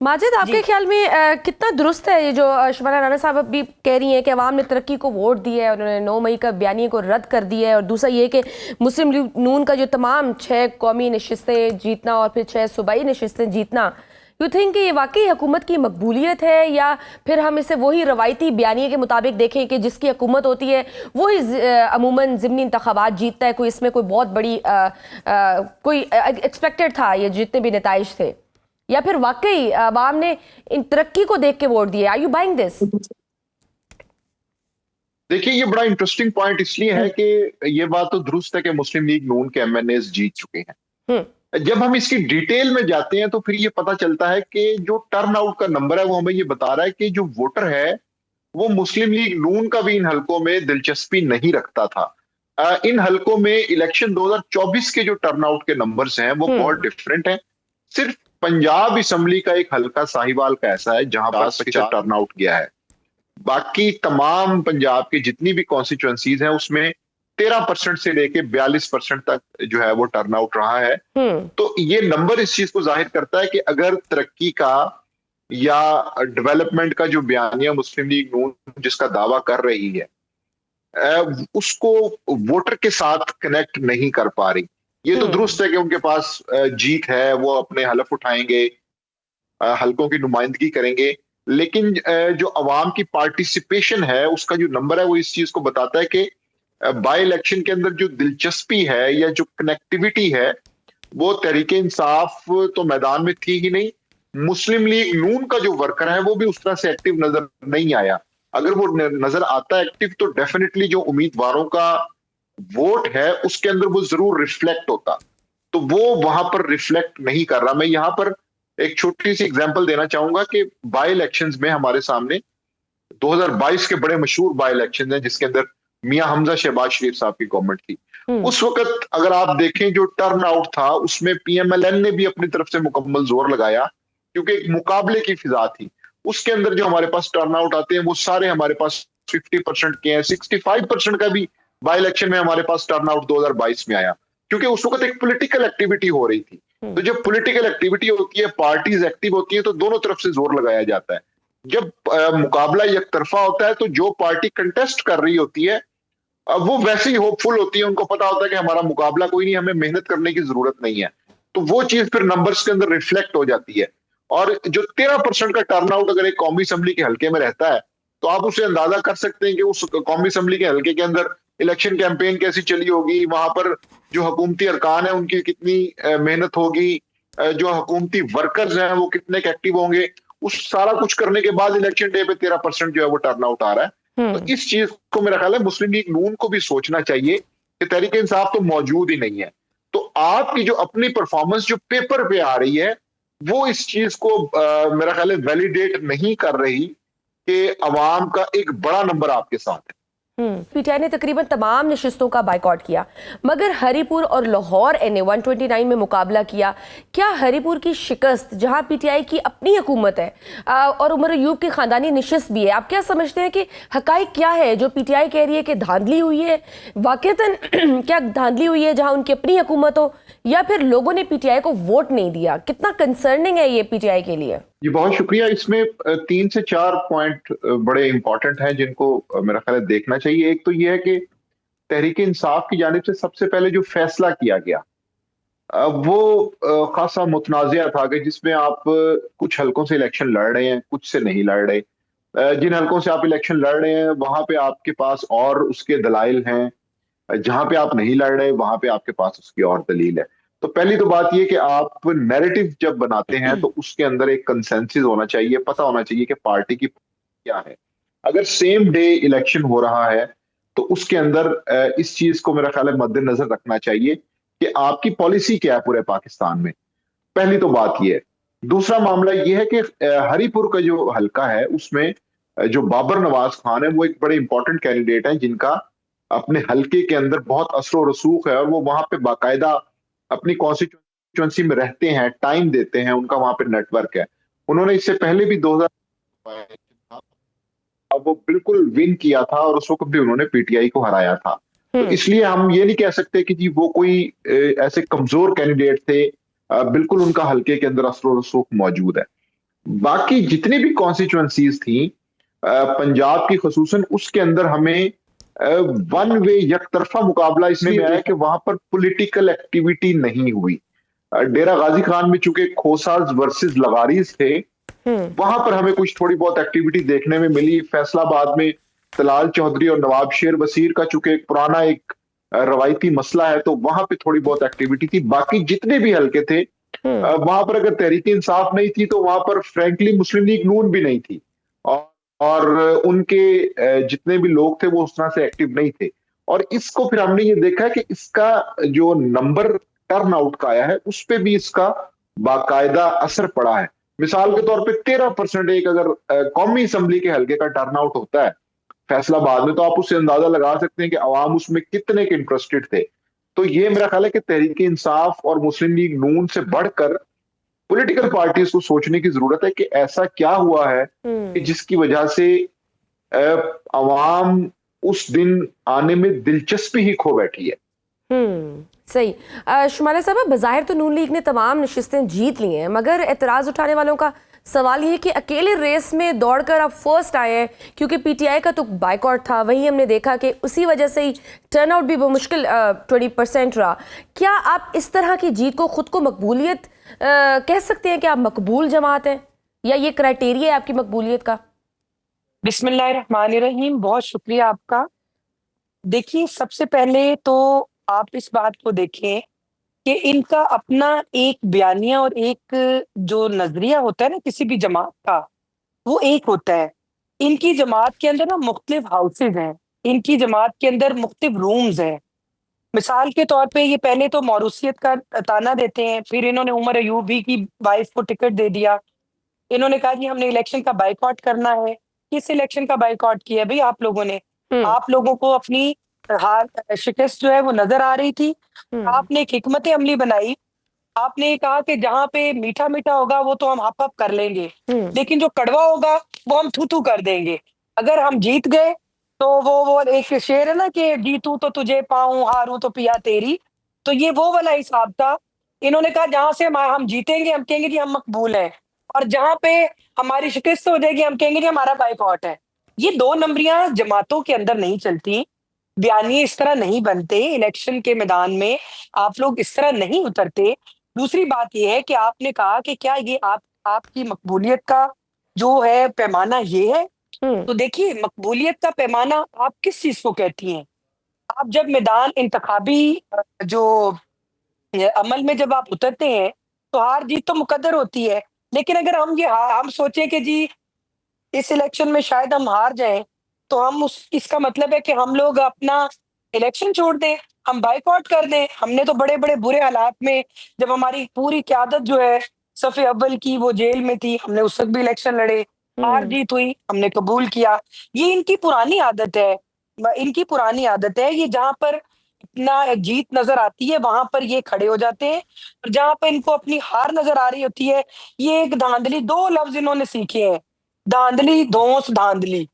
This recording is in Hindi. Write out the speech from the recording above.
माजिद, आपके जी। ख्याल में कितना दुरुस्त है ये जो शबाना राना साहब भी कह रही हैं कि अवाम ने तरक्की को वोट दिया है, उन्होंने 9 मई का बयानिए को रद्द कर दिया है, और दूसरा ये कि मुस्लिम लीग नून का जो तमाम 6 कौमी नशिस्तें जीतना और फिर 6 सूबाई नशिस्तें जीतना, यू थिंक कि ये वाकई हुकूमत की मकबूलियत है, या फिर हम इसे वही रवायती बयानिए के मुताबिक देखें कि जिसकी हुकूमत होती है वही अमूमन ज़िमनी इंतखाबात जीतता है, कोई इसमें कोई बहुत बड़ी कोई एक्सपेक्टेड था ये जितने भी नताइज थे, या फिर वाकई अवाम ने इन तरक्की को देख के वोट दिए? Are you buying this? देखिए, ये बड़ा इंटरेस्टिंग पॉइंट इसलिए है कि ये बात तो दुरुस्त है कि मुस्लिम लीग नून के एमएनएस जीत चुके हैं। जब हम इसकी डिटेल में जाते हैं तो फिर ये पता चलता है कि जो टर्न आउट का नंबर है वो हमें ये बता रहा है कि जो वोटर है वो मुस्लिम लीग नून का भी इन हलकों में दिलचस्पी नहीं रखता था। इन हलकों में इलेक्शन 2024 के जो टर्नआउट के नंबर्स हैं वो बहुत डिफरेंट हैं। सिर्फ पंजाब असेंबली का एक हलका साहिवाल का ऐसा है जहां पर 50 टर्नआउट गया है। बाकी तमाम पंजाब की जितनी भी कॉन्स्टिट्यूएंसीज हैं उसमें 13% से लेके 42% तक जो है वो टर्नआउट रहा है। तो ये नंबर इस चीज को जाहिर करता है कि अगर तरक्की का या डेवलपमेंट का जो बयानिया मुस्लिम लीग नून जिसका दावा कर रही है उसको वोटर के साथ कनेक्ट नहीं कर पा रही। ये तो दुरुस्त है कि उनके पास जीत है, वो अपने हलफ उठाएंगे, हलकों की नुमाइंदगी करेंगे, लेकिन जो अवाम की पार्टिसिपेशन है उसका जो नंबर है वो इस चीज को बताता है कि बाई इलेक्शन के अंदर जो दिलचस्पी है या जो कनेक्टिविटी है वो तहरीके इंसाफ तो मैदान में थी ही नहीं। मुस्लिम लीग नून का जो वर्कर है वो भी उस तरह से एक्टिव नजर नहीं आया। अगर वो नजर आता एक्टिव तो डेफिनेटली जो उम्मीदवारों का वोट है उसके अंदर वो जरूर रिफ्लेक्ट होता, तो वो वहां पर रिफ्लेक्ट नहीं कर रहा। मैं यहाँ पर एक छोटी सी एग्जांपल देना चाहूंगा कि बाई इलेक्शंस में हमारे सामने 2022 के बड़े मशहूर बाई इलेक्शन हैं जिसके अंदर मियां हमजा शहबाज शरीफ साहब की गवर्नमेंट थी। उस वक्त अगर आप देखें जो टर्न आउट था उसमें पीएमएलएन ने भी अपनी तरफ से मुकम्मल जोर लगाया क्योंकि एक मुकाबले की फिजा थी। उसके अंदर जो हमारे पास टर्न आउट आते हैं वो सारे हमारे पास 50% के हैं। 65% का भी बाई इलेक्शन में हमारे पास टर्न आउट 2022 में आया क्योंकि उस वक्त एक पॉलिटिकल एक्टिविटी हो रही थी। तो जब पॉलिटिकल एक्टिविटी होती है, पार्टीज एक्टिव होती है, तो दोनों तरफ से जोर लगाया जाता है। जब मुकाबला एक तरफा होता है तो जो पार्टी कंटेस्ट कर रही होती है वो वैसे ही होपफुल होती है, उनको पता होता है कि हमारा मुकाबला कोई नहीं, हमें मेहनत करने की जरूरत नहीं है। तो वो चीज फिर नंबर्स के अंदर रिफ्लेक्ट हो जाती है। और जो 13% का टर्नआउट अगर एक कौमी असेंबली के हल्के में रहता है तो आप उसे अंदाजा कर सकते हैं कि उस कौमी असेंबली के हल्के के अंदर इलेक्शन कैंपेन कैसी चली होगी, वहां पर जो हुकूमती अरकान है उनकी कितनी मेहनत होगी, जो हुकूमती वर्कर्स हैं वो कितने एक्टिव होंगे। उस सारा कुछ करने के बाद इलेक्शन डे पे 13% जो है वो टर्नआउट आ रहा है। तो इस चीज को मेरा ख्याल है मुस्लिम लीग नून को भी सोचना चाहिए कि तहरीक इंसाफ तो मौजूद ही नहीं है, तो आपकी जो अपनी परफॉर्मेंस जो पेपर पे आ रही है वो इस चीज को मेरा ख्याल है वैलिडेट नहीं कर रही कि अवाम का एक बड़ा नंबर आपके साथ है। पीटीआई ने तकरीबन तमाम नशिस्तों का बाइकआउट किया, मगर हरीपुर और लाहौर एनए 129 में मुकाबला किया। क्या हरीपुर की शिकस्त, जहां पीटीआई की अपनी हुकूमत है और उमर अयूब की खानदानी नशिस्त भी है, आप क्या समझते हैं कि हकाइक क्या है जो पीटीआई कह रही है कि धांधली हुई है? वाकईतन क्या धांधली हुई है जहां उनकी अपनी हुकूमत हो, या फिर लोगों ने पीटीआई को वोट नहीं दिया? कितना कंसर्निंग है ये पीटीआई के लिए? जी बहुत शुक्रिया। इसमें 3 से 4 पॉइंट बड़े इंपॉर्टेंट हैं जिनको मेरा ख्याल है देखना चाहिए। एक तो यह है कि तहरीक इंसाफ की जानिब से सबसे पहले जो फैसला किया गया वो खासा मुतनाज़िया था कि जिसमें आप कुछ हलकों से इलेक्शन लड़ रहे हैं, कुछ से नहीं लड़ रहे। जिन हलकों से आप इलेक्शन लड़ रहे हैं वहां पे आपके पास और उसके दलाइल हैं, जहां पे आप नहीं लड़ रहे वहां पे आपके पास उसकी और दलील है। तो पहली तो बात यह कि आप नैरेटिव जब बनाते हैं तो उसके अंदर एक कंसेंसस होना चाहिए, पता होना चाहिए कि पार्टी की क्या है। अगर सेम डे इलेक्शन हो रहा है तो उसके अंदर इस चीज को मेरा ख्याल है मद्देनजर रखना चाहिए कि आपकी पॉलिसी क्या है पूरे पाकिस्तान में। पहली तो बात यह है। दूसरा मामला यह है कि हरीपुर का जो हलका है उसमें जो बाबर नवाज खान है वो एक बड़े इंपॉर्टेंट कैंडिडेट है जिनका अपने हलके के अंदर बहुत असर रसूख है और वो वहां पे बाकायदा अपनी कॉन्स्टिट्यूंसी में रहते हैं, टाइम देते हैं, उनका वहां पे नेटवर्क है। उन्होंने इससे पहले भी 2000 अब वो बिल्कुल विन किया था और उस वक्त भी उन्होंने पीटीआई को हराया था। तो इसलिए हम ये नहीं कह सकते कि जी वो कोई ऐसे कमजोर कैंडिडेट थे। बिल्कुल उनका हल्के के अंदर असर रसूख मौजूद है। बाकी जितनी भी कॉन्स्टिट्यूएंसीज थी पंजाब की खसूसन, उसके अंदर हमें वन वे यकतरफा मुकाबला इसलिए आया कि वहां पर पॉलिटिकल एक्टिविटी नहीं हुई। डेरा गाजी खान में चूंकि खोसाज वर्सेस लगारीज थे, वहां पर हमें कुछ थोड़ी बहुत एक्टिविटी देखने में मिली। फैसलाबाद में तलाल चौधरी और नवाब शेर बसीर का चूंकि एक पुराना एक रवायती मसला है, तो वहां पे थोड़ी बहुत एक्टिविटी थी। बाकी जितने भी हलके थे वहां पर अगर तहरीक इंसाफ नहीं थी तो वहां पर फ्रैंकली मुस्लिम लीग नून भी नहीं थी, और उनके जितने भी लोग थे वो उस तरह से एक्टिव नहीं थे। और इसको फिर हमने ये देखा है कि इसका जो नंबर टर्न आउट का आया है उस पे भी इसका बाकायदा असर पड़ा है। मिसाल के तौर पे 13% एक अगर कौमी असम्बली के हल्के का टर्न आउट होता है फैसलाबाद में, तो आप उससे अंदाजा लगा सकते हैं कि अवाम उसमें कितने के इंटरेस्टेड थे। तो ये मेरा ख्याल है कि तहरीक इंसाफ और मुस्लिम लीग नून से बढ़कर पॉलिटिकल पार्टीज को सोचने की जरूरत है कि ऐसा क्या हुआ है कि जिसकी वजह से अवाम उस दिन आने में दिलचस्पी ही खो बैठी है। सही। शुमारा साहब, बज़ाहिर तो नून लीग ने तमाम नशिस्तें जीत ली हैं, मगर एतराज़ उठाने वालों का सवाल ये है कि अकेले रेस में दौड़कर आप फर्स्ट आए हैं, क्योंकि पीटीआई का तो बाइकआउट था। वहीं हमने देखा कि उसी वजह से ही टर्नआउट भी मुश्किल 20% रहा। क्या आप इस तरह की जीत को खुद को मकबूलियत कह सकते हैं कि आप मकबूल जमात हैं, या ये क्राइटेरिया है आपकी मकबूलियत का? बिस्मिल्लाहिर्रहमानिर्रहीम, बहुत शुक्रिया आपका। देखिए, सबसे पहले तो आप इस बात को देखें कि इनका अपना एक बयानिया और एक जो नज़रिया होता है ना किसी भी जमात का, वो एक होता है। इनकी जमात के अंदर ना मुख्तलिफ हाउसेज़ हैं, इनकी जमात के अंदर मुख्तलिफ रूम्स हैं। मिसाल के तौर पे ये पहले तो मौरूसियत का ताना देते हैं, फिर इन्होंने उमर अयूबी की वाइफ को टिकट दे दिया। इन्होंने कहा कि हमने इलेक्शन का बायकॉट करना है। किस इलेक्शन का बायकॉट किया भई आप लोगों ने? हम्म। आप लोगों को अपनी हार शिकस्त जो है वो नज़र आ रही थी। हम्म। आपने एक हिकमत अमली बनाई। आपने कहा कि जहाँ पे मीठा-मीठा होगा वो तो हम हप-हप कर लेंगे, हम्म। लेकिन जो कड़वा होगा वो हम थू-थू कर देंगे। अगर हम जीत गए तो वो एक शेर है ना कि जीतूँ तो तुझे पाऊँ, हारूँ तो पिया तेरी। तो ये वो वाला हिसाब था। इन्होंने कहा जहाँ से हम जीतेंगे हम कहेंगे जी हम मकबूल हैं, और जहाँ पे हमारी शिकस्त हो जाएगी हम कहेंगे जी हमारा बायकॉट है। ये 2 नंबरियाँ जमातों के अंदर नहीं चलती। बयानी इस तरह नहीं बनते, इलेक्शन के मैदान में आप लोग इस तरह नहीं उतरते। दूसरी बात ये है कि आपने कहा कि क्या ये आपकी मकबूलियत का जो है पैमाना ये है? हम्म। तो देखिए, मकबूलियत का पैमाना आप किस चीज़ को कहती हैं? आप जब मैदान इंतखाबी जो अमल में जब आप उतरते हैं, तो हार-जीत तो मुकद्दर होती है। लेकिन अगर हम सोचें कि जी इस इलेक्शन में शायद हम हार जाएँ, तो हम उस इसका मतलब है कि हम लोग अपना इलेक्शन छोड़ दें, हम बायकॉट कर दें। हमने तो बड़े-बड़े बुरे हालात में, जब हमारी पूरी क़यादत जो है सफ़े अव्वल की वो जेल में थी, हमने उस वक़्त भी इलेक्शन लड़े, हम्म। हार-जीत हुई, हमने कबूल किया। ये इनकी पुरानी आदत है। इनकी पुरानी आदत है, ये जहाँ पर अपना जीत नज़र आती है, वहाँ पर ये खड़े हो जाते हैं, और जहाँ पे इनको अपनी हार नज़र आ रही होती है, ये एक धांधली 2 लफ्ज़ इन्होंने सीखे हैं, धांधली, धौंस, धांधली।